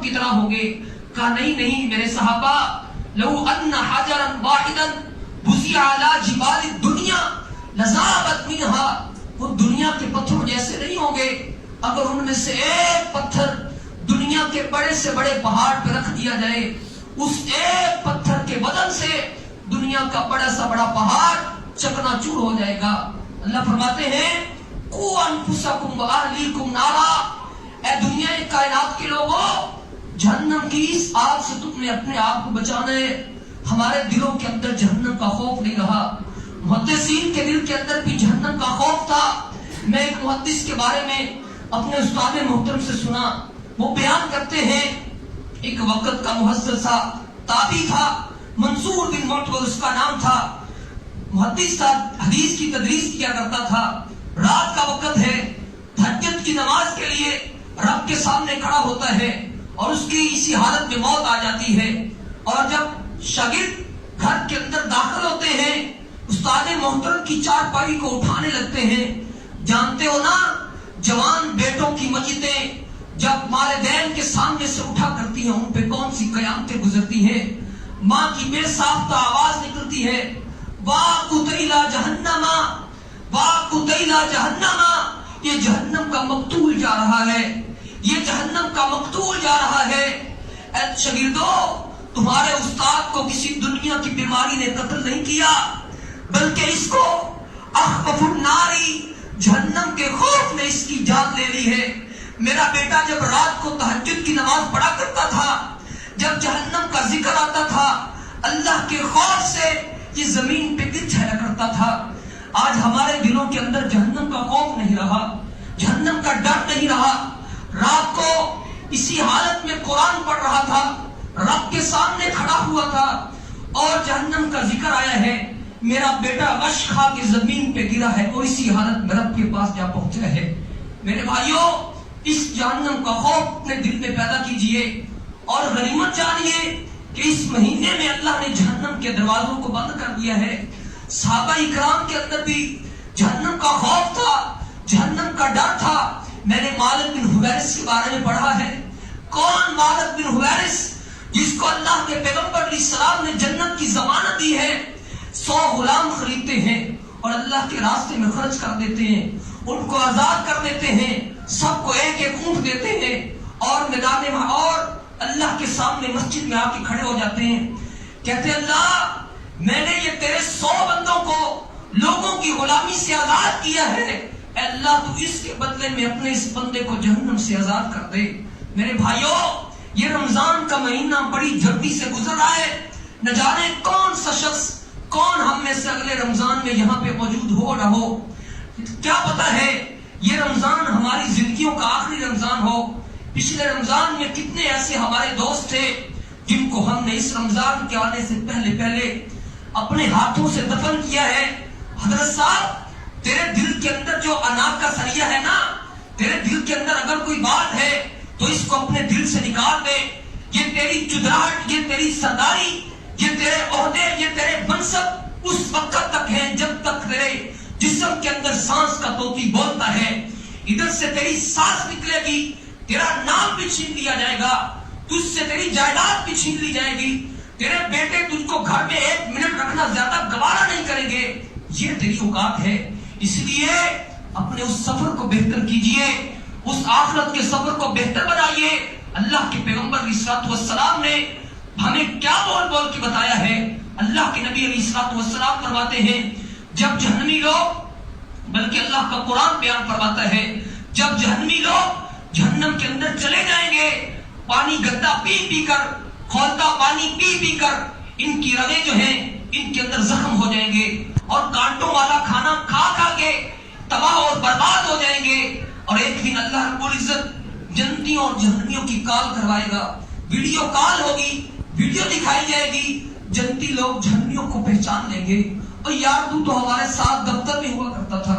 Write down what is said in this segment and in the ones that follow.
की तरह होंगे। कहा नहीं नहीं मेरे सहाबा, लौ अन्ना हजरन वाहिदन बुसिया अला जिबाल दुनिया लज़ाबत मिनहा, वो दुनिया के पत्थरों जैसे नहीं होंगे। अगर उनमें से एक पत्थर दुनिया के बड़े से बड़े पहाड़ पर रख दिया जाए, उस एक पत्थर के वजन से दुनिया का बड़ा सा बड़ा पहाड़ चकनाचूर हो जाएगा। अल्लाह फरमाते हैं कु अनफुसकुम व अहलीकुम नारा, ए दुनिया की कायनात के लोगों, जहन्नम की इस आग से तुमने अपने आप को बचाना है। हमारे दिलों के अंदर जहन्नम का खौफ नहीं रहा, मुहद्दिसीन के दिल के अंदर भी जहन्नम का खौफ था। मैं एक मुहद्दिस के बारे में अपने उस्ताद मोहतरम से सुना, वो बयान करते हैं एक वक्त का मुहद्दिस ताबी था, मंसूर बिन मुअतबर उसका नाम था, मुहद्दिस था, हदीस की तदरीस किया करता था। रात का वक्त है, तहज्जुद की नमाज के लिए रब के सामने खड़ा होता है और उसकी इसी हालत में मौत आ जाती है। और जब शागिर्द घर के अंदर दाखिल होते हैं, उस्ताद मोहतरम की चारपाई को उठाने लगते हैं। जानते हो ना, जवान बेटों की मस्जिदें जब वालिदैन के सामने से उठा करती हैं, उन पे कौन सी कयामतें गुजरती हैं। माँ की बेसाख्ता आवाज निकलती है, वाह कुतैला जहन्नमा, वाह कुतैला जहन्नमा, ये जहन्नम का मकतूल जा रहा है, ये जहन्नम का मकतूल जा रहा है। ऐ शागिर्दों, तुम्हारे उस्ताद को किसी दुनिया की बीमारी ने कत्ल नहीं किया, बल्कि इसको अखफुन नारी, जहन्नम के खौफ ने इसकी जान ले ली है। मेरा बेटा जब रात को तहज्जुद की नमाज पढ़ा करता था, जब जहन्नम का जिक्र आता था, अल्लाह के खौफ से ये जमीन पे गिर जाया करता था। आज हमारे दिलों के अंदर जहन्नम का खौफ नहीं रहा, जहन्नम का डर नहीं रहा। रात को इसी हालत में कुरान पढ़ रहा था, रब के सामने खड़ा हुआ था और जहन्नम का जिक्र आया है। मेरा बेटा गश खा के जमीन पे गिरा है और इसी हालत में रब के पास जा पहुंचा है। मेरे भाइयों, इस जहन्नम का खौफ अपने दिल में पैदा कीजिए और गनीमत जानिए कि इस महीने में अल्लाह ने जहन्नम के दरवाजों को बंद कर दिया है। सहाबा इकराम के अंदर भी जहन्नम का खौफ था, जहन्नम का डर था। मैंने मालिक बिन हुवैरिस के बारे में पढ़ा है। कौन मालिक बिन हुवैरिस, जिसको अल्लाह के पैगंबर अलैहिस्सलाम ने जन्नत की जमानत दी है। 100 गुलाम खरीदते हैं और अल्लाह के रास्ते में खर्च कर देते हैं, उनको आजाद कर देते हैं, सबको एक एक ऊंट देते हैं और मैदान में और अल्लाह के सामने मस्जिद में आके खड़े हो जाते हैं। कहते अल्लाह, मैंने ये तेरे 100 बंदों को लोगों की गुलामी से आजाद किया है, अल्लाह तू इसके बदले में अपने इस बंदे को जहन्नम से आजाद कर दे। मेरे भाइयों, ये रमजान का महीना बड़ी जल्दी से गुजर रहा है। न जाने कौन सा शख्स, कौन हम में से अगले रमजान में यहाँ पे मौजूद हो ना हो। क्या पता है ये रमजान हमारी जिंदगियों का आखिरी रमजान हो। पिछले रमजान में कितने ऐसे हमारे दोस्त थे जिनको हमने इस रमजान के आने से पहले पहले अपने हाथों से दफन किया है। हजरत साहब, तेरे दिल के अंदर जो अनार का सरिया है ना, तेरे दिल के अंदर अगर कोई बात है तो इसको अपने दिल से निकाल दे। ये तेरी चुदराहट, ये तेरी सरदारी, ये तेरे ओहदे, ये तेरे मनसब उस वक्त तक है जब तक तेरे जिस्म के अंदर सांस का तोती बोलता है। इधर से तेरी सांस निकलेगी, तेरा नाम भी छीन लिया जाएगा, तुझसे तेरी जायदाद भी छीन ली जाएगी, तेरे बेटे तुझको घर में 1 मिनट रखना ज्यादा गवारा नहीं करेंगे। ये तेरी औकात है। इसलिए अपने उस सफर को बेहतर कीजिए, उस आखिरत के सफर को बेहतर बनाइए। अल्लाह के पैगंबर अलैहिस्सलाम ने हमें क्या बोल बोल के बताया है। अल्लाह के नबी अलैहिस्सलाम फरमाते हैं, जब जहन्नमी लोग, बल्कि अल्लाह का कुरान बयान फरमाता है, जब जहन्नमी लोग जहन्नम के अंदर चले जाएंगे, पानी गंदा पी पी कर, खौलता पानी पी पी कर इनकी रगें जो हैं इनके अंदर जख्म हो जाएंगे और कांटों वाला खाना खा खा के तबाह और बर्बाद हो जाएंगे। और एक दिन अल्लाह रब्बुल इज्जत जन्नतियों और जहन्नमियों की कॉल करवाएगा, वीडियो कॉल होगी, वीडियो दिखाई जाएगी। जन्नती लोग जहन्नमियों को पहचान लेंगे, और यार तू तो हमारे साथ दफ्तर में हुआ करता था,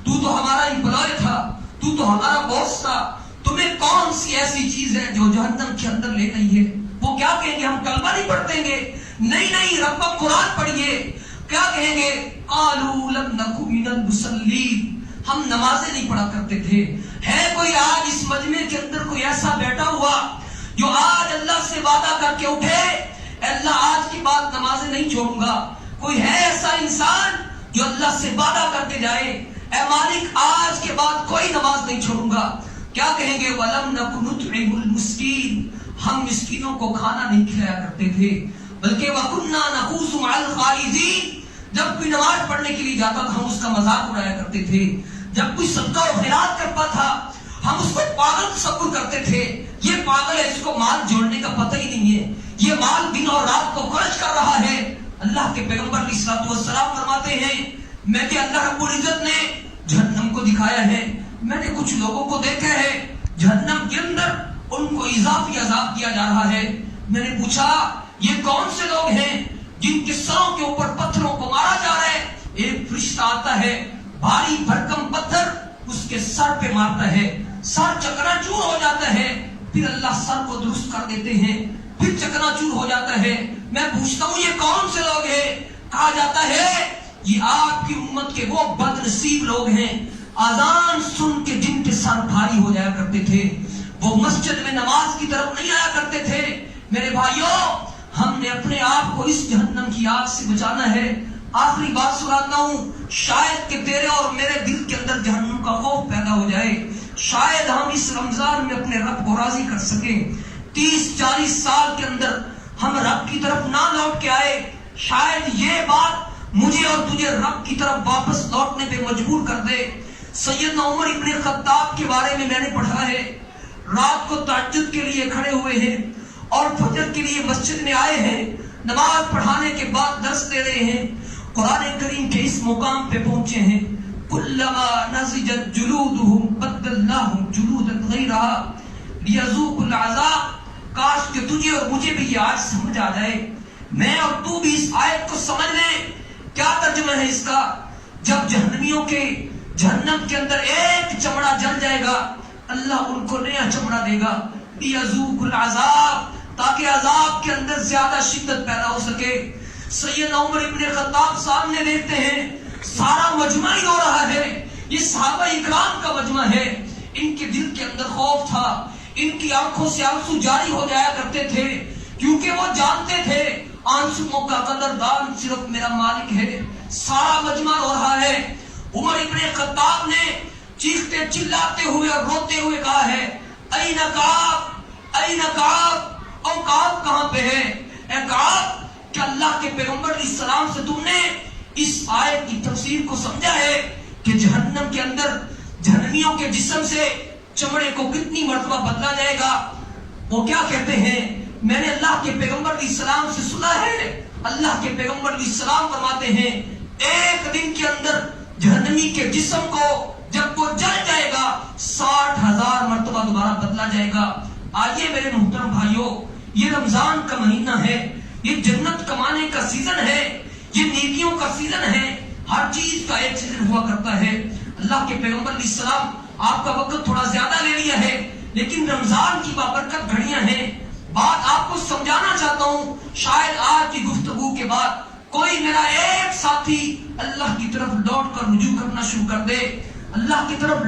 तू तो हमारा एम्प्लॉय था, तू तो हमारा बॉस था, तुम्हें कौन सी ऐसी चीज है जो जहन्नम के अंदर ले गई है। वो क्या कहेंगे, हम कलमा नहीं पढ़तेंगे, नहीं नहीं रब का कुरान पढ़िए। क्या कहेंगे, कालू लम नकु मिनल मुसल्लीन, हम नमाजें नहीं पढ़ा करते थे। है कोई आज इस मजमे के अंदर कोई ऐसा बैठा हुआ जो आज وعدہ کر کے اٹھے اے اللہ آج کی بات نمازیں نہیں چھوڑوں گا. کوئی ہے ایسا انسان جو اللہ سے وعدہ کر کے جائے اے مالک آج کے بعد کوئی نماز نہیں چھوڑوں گا؟ کیا کہیں گے؟ وَلَمْ نَكُ نُطْعِمُ الْمِسْكِينَ، ہم مسکینوں کو کھانا نہیں کھلایا کرتے تھے، بلکہ وَكُنَّا نَخُوضُ مَعَ الْخَائِضِينَ، جب کوئی نماز پڑھنے کے لیے جاتا تھا ہم اس کا مذاق اڑایا کرتے تھے، جب کوئی صدقہ و خیرات کرتا تھا ہم اس کو پاگل تصور کرتے تھے، یہ پاگل ہے، اس کو مال جوڑنے کا پتہ ہی نہیں ہے، یہ مال دن اور رات کو خرچ کر رہا ہے. اللہ کے پیغمبر علیہ الصلوۃ والسلام فرماتے ہیں میں کہ اللہ رب العزت نے جہنم کو دکھایا ہے، میں نے کچھ لوگوں کو دیکھا ہے جہنم کے اندر ان کو اضافی عذاب دیا جا رہا ہے. میں نے پوچھا یہ کون سے لوگ ہیں جن کے سروں کے اوپر پتھروں کو مارا جا رہا ہے؟ ایک فرشتہ آتا ہے بھاری بھرکم پتھر اس کے سر پہ مارتا ہے، سر چکنا چور ہو جاتا ہے، پھر اللہ سر کو درست کر دیتے ہیں، پھر چکنا چور ہو جاتا ہے. میں پوچھتا ہوں یہ کون سے لوگ ہیں؟ کہا جاتا ہے یہ آپ کی امت کے وہ بد نصیب لوگ ہیں اذان سن کے جن کے سر بھاری ہو جایا کرتے تھے، وہ مسجد میں نماز کی طرف نہیں آیا کرتے تھے. میرے بھائیوں ہم نے اپنے آپ کو اس جہنم کی آگ سے بچانا ہے. آخری بات سناتا ہوں، شاید کہ تیرے اور میرے دل کے اندر جہنم کا خوف پیدا ہو جائے، شاید ہم اس رمضان میں اپنے رب کو راضی کر سکیں. 30-40 سال کے اندر ہم رب کی طرف نہ لوٹ کے آئے، شاید یہ بات مجھے اور تجھے رب کی طرف واپس لوٹنے پہ مجبور کر دے. سیدنا عمر ابن خطاب کے بارے میں نے پڑھا ہے، رات کو تہجد کے لیے کھڑے ہوئے ہیں اور فجر کے لیے مسجد میں آئے ہیں، نماز پڑھانے کے بعد درس دے رہے ہیں، قرآن کریم کے اس مقام پہ پہنچے ہیں کلما نضجت جلودهم بدلناهم جلودا غیرها لیذوقوا العذاب. کاش کہ تجھے اور مجھے بھی یہ آج سمجھ آ جائے، میں اور تو بھی اس آیت کو سمجھ لیں. کیا ترجمہ ہے اس کا؟ جب جہنمیوں کے جہنم کے اندر ایک چمڑا جل جائے گا اللہ ان کو نیا چمڑا دے گا، لیذوقوا العذاب، تاکہ عذاب کے اندر زیادہ شدت پیدا ہو سکے. سیدنا عمر ابن خطاب سامنے دیکھتے ہیں سارا مجمع ہی ہو رہا ہے، یہ صحابہ اکرام کا مجمع ہے، ان کے دل کے اندر خوف تھا، ان کی آنکھوں سے آنسو جاری ہو جایا کرتے تھے، کیونکہ وہ جانتے تھے آنسوؤں کا قدردان صرف میرا مالک ہے. سارا مجمع ہو رہا ہے، عمر ابن خطاب نے چیختے چلاتے ہوئے اور روتے ہوئے کہا ہے این کعب این کعب، او کعب کہاں پہ ہے؟ اے کعب کہ اللہ کے پیغمبر علیہ السلام سے تم نے اس آیت کی تفسیر کو سمجھا ہے کہ جہنم کے اندر جہنمیوں کے جسم سے چمڑے کو کتنی مرتبہ بدلا جائے گا؟ وہ کیا کہتے ہیں میں نے اللہ کے پیغمبر علیہ السلام سے سنا ہے، اللہ کے پیغمبر علیہ السلام فرماتے ہیں ایک دن کے اندر جہنمی کے جسم کو جب وہ جل جائے گا 60,000 مرتبہ دوبارہ بدلا جائے گا. آئیے میرے محترم بھائیوں، یہ رمضان کا مہینہ ہے، یہ جنت کمانے کا سیزن ہے، یہ نیکیوں کا سیزن ہے، ہر چیز کا ایک سیزن ہوا کرتا ہے. اللہ کے پیغمبر علیہ السلام آپ کا وقت تھوڑا زیادہ لے لیا ہے، لیکن رمضان کی بابرکت گھڑیاں ہیں. بات آپ کو سمجھانا چاہتا ہوں، شاید آج کی گفتگو کے بعد کوئی میرا ایک ساتھی اللہ کی طرف لوٹ کر رجوع کرنا شروع کر دے، اللہ کی طرف